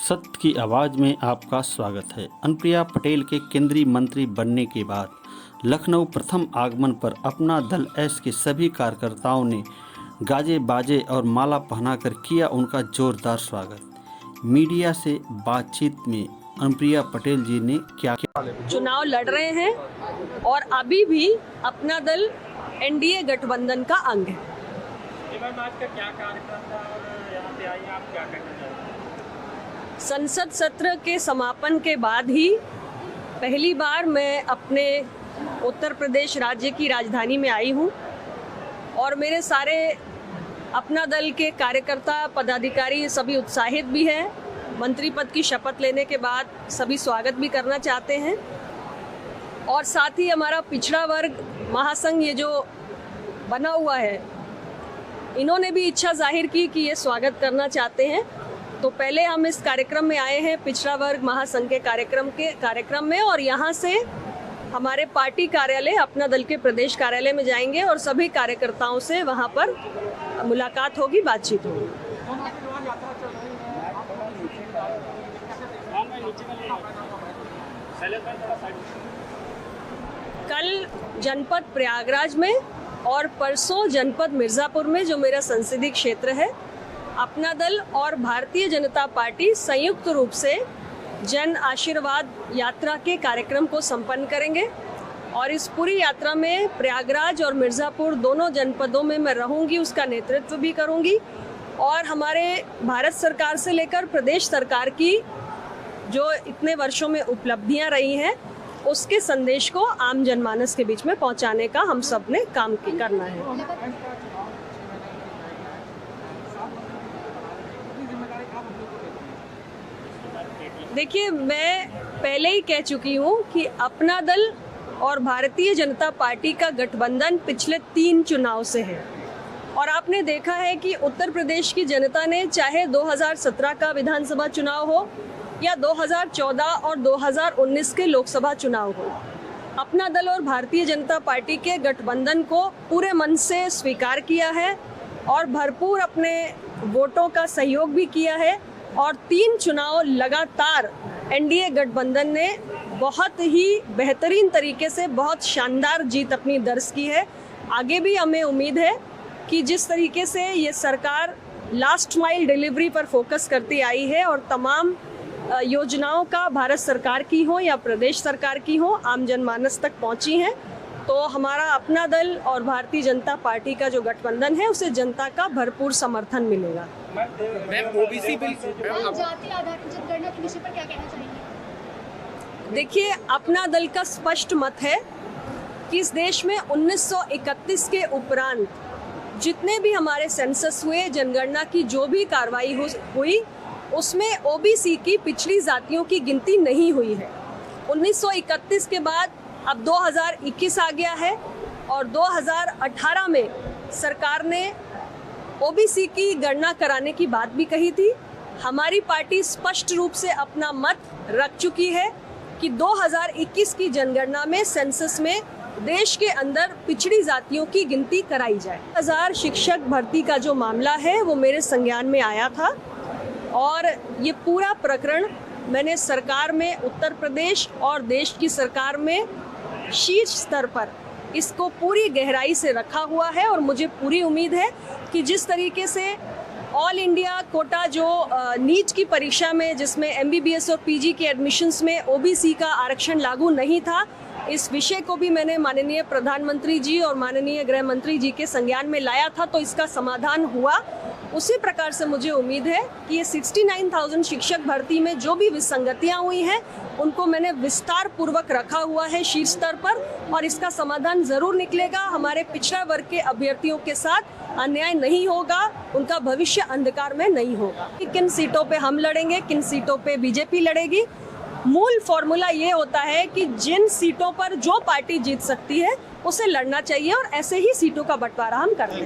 सत्य की आवाज़ में आपका स्वागत है। अनुप्रिया पटेल के केंद्रीय मंत्री बनने के बाद लखनऊ प्रथम आगमन पर अपना दल एस के सभी कार्यकर्ताओं ने गाजे बाजे और माला पहनाकर किया उनका जोरदार स्वागत। मीडिया से बातचीत में अनुप्रिया पटेल जी ने क्या चुनाव लड़ रहे हैं और अभी भी अपना दल एनडीए गठबंधन का अंग है। आज का क्या कार्यक्रम था और यहाँ पे आई आप क्या करना चाहते हैं? संसद सत्र के समापन के बाद ही पहली बार मैं अपने उत्तर प्रदेश राज्य की राजधानी में आई हूँ और मेरे सारे अपना दल के कार्यकर्ता पदाधिकारी सभी उत्साहित भी हैं। मंत्री पद की शपथ लेने के बाद सभी स्वागत भी करना चाहते हैं और साथ ही हमारा पिछड़ा वर्ग महासंघ ये जो बना हुआ है, इन्होंने भी इच्छा जाहिर की कि ये स्वागत करना चाहते हैं। तो पहले हम इस कार्यक्रम में आए हैं पिछड़ा वर्ग महासंघ के कार्यक्रम में और यहाँ से हमारे पार्टी कार्यालय अपना दल के प्रदेश कार्यालय में जाएंगे और सभी कार्यकर्ताओं से वहाँ पर मुलाकात होगी, बातचीत होगी। कल जनपद प्रयागराज में और परसों जनपद मिर्ज़ापुर में, जो मेरा संसदीय क्षेत्र है, अपना दल और भारतीय जनता पार्टी संयुक्त रूप से जन आशीर्वाद यात्रा के कार्यक्रम को संपन्न करेंगे और इस पूरी यात्रा में प्रयागराज और मिर्ज़ापुर दोनों जनपदों में मैं रहूंगी, उसका नेतृत्व भी करूंगी और हमारे भारत सरकार से लेकर प्रदेश सरकार की जो इतने वर्षों में उपलब्धियां रही हैं, उसके संदेश को आम जनमानस के बीच में पहुंचाने का हम सब ने काम करना है। देखिए, मैं पहले ही कह चुकी हूँ कि अपना दल और भारतीय जनता पार्टी का गठबंधन पिछले 3 चुनाव से है और आपने देखा है कि उत्तर प्रदेश की जनता ने, चाहे 2017 का विधानसभा चुनाव हो या 2014 और 2019 के लोकसभा चुनाव हो, अपना दल और भारतीय जनता पार्टी के गठबंधन को पूरे मन से स्वीकार किया है और भरपूर अपने वोटों का सहयोग भी किया है और 3 चुनाव लगातार एनडीए गठबंधन ने बहुत ही बेहतरीन तरीके से बहुत शानदार जीत अपनी दर्ज की है। आगे भी हमें उम्मीद है कि जिस तरीके से ये सरकार लास्ट माइल डिलीवरी पर फोकस करती आई है और तमाम योजनाओं का भारत सरकार की हो या प्रदेश सरकार की हो आम जनमानस तक पहुंची हैं, तो हमारा अपना दल और भारतीय जनता पार्टी का जो गठबंधन है उसे जनता का भरपूर समर्थन मिलेगा। ओबीसी बिल जाति आधारित जनगणना के विषय पर क्या कहना चाहेंगे? देखिए, अपना दल का स्पष्ट मत है कि इस देश में 1931 के उपरांत जितने भी हमारे सेंसस हुए, जनगणना की जो भी कार्रवाई हुई, उसमें ओबीसी की पिछड़ी जातियों की गिनती नहीं हुई है। 1931 के बाद अब 2021 आ गया है और 2018 में सरकार ने ओबीसी की गणना कराने की बात भी कही थी। हमारी पार्टी स्पष्ट रूप से अपना मत रख चुकी है कि 2021 की जनगणना में, सेंसस में देश के अंदर पिछड़ी जातियों की गिनती कराई जाए। 1000 शिक्षक भर्ती का जो मामला है वो मेरे संज्ञान में आया था और ये पूरा प्रकरण मैंने सरकार में, उत्तर प्रदेश और देश की सरकार में शीर्ष स्तर पर इसको पूरी गहराई से रखा हुआ है और मुझे पूरी उम्मीद है कि जिस तरीके से ऑल इंडिया कोटा जो नीट की परीक्षा में, जिसमें एमबीबीएस और पीजी के एडमिशन्स में ओबीसी का आरक्षण लागू नहीं था, इस विषय को भी मैंने माननीय प्रधानमंत्री जी और माननीय गृह मंत्री जी के संज्ञान में लाया था, तो इसका समाधान हुआ। उसी प्रकार से मुझे उम्मीद है कि ये 69,000 शिक्षक भर्ती में जो भी विसंगतियां हुई हैं, उनको मैंने विस्तार पूर्वक रखा हुआ है शीर्ष स्तर पर और इसका समाधान जरूर निकलेगा। हमारे पिछड़ा वर्ग के अभ्यर्थियों के साथ अन्याय नहीं होगा, उनका भविष्य अंधकार में नहीं होगा। किन सीटों पे हम लड़ेंगे, किन सीटों पे बीजेपी लड़ेगी, मूल फॉर्मूला ये होता है कि जिन सीटों पर जो पार्टी जीत सकती है उसे लड़ना चाहिए और ऐसे ही सीटों का बंटवारा हम करते हैं।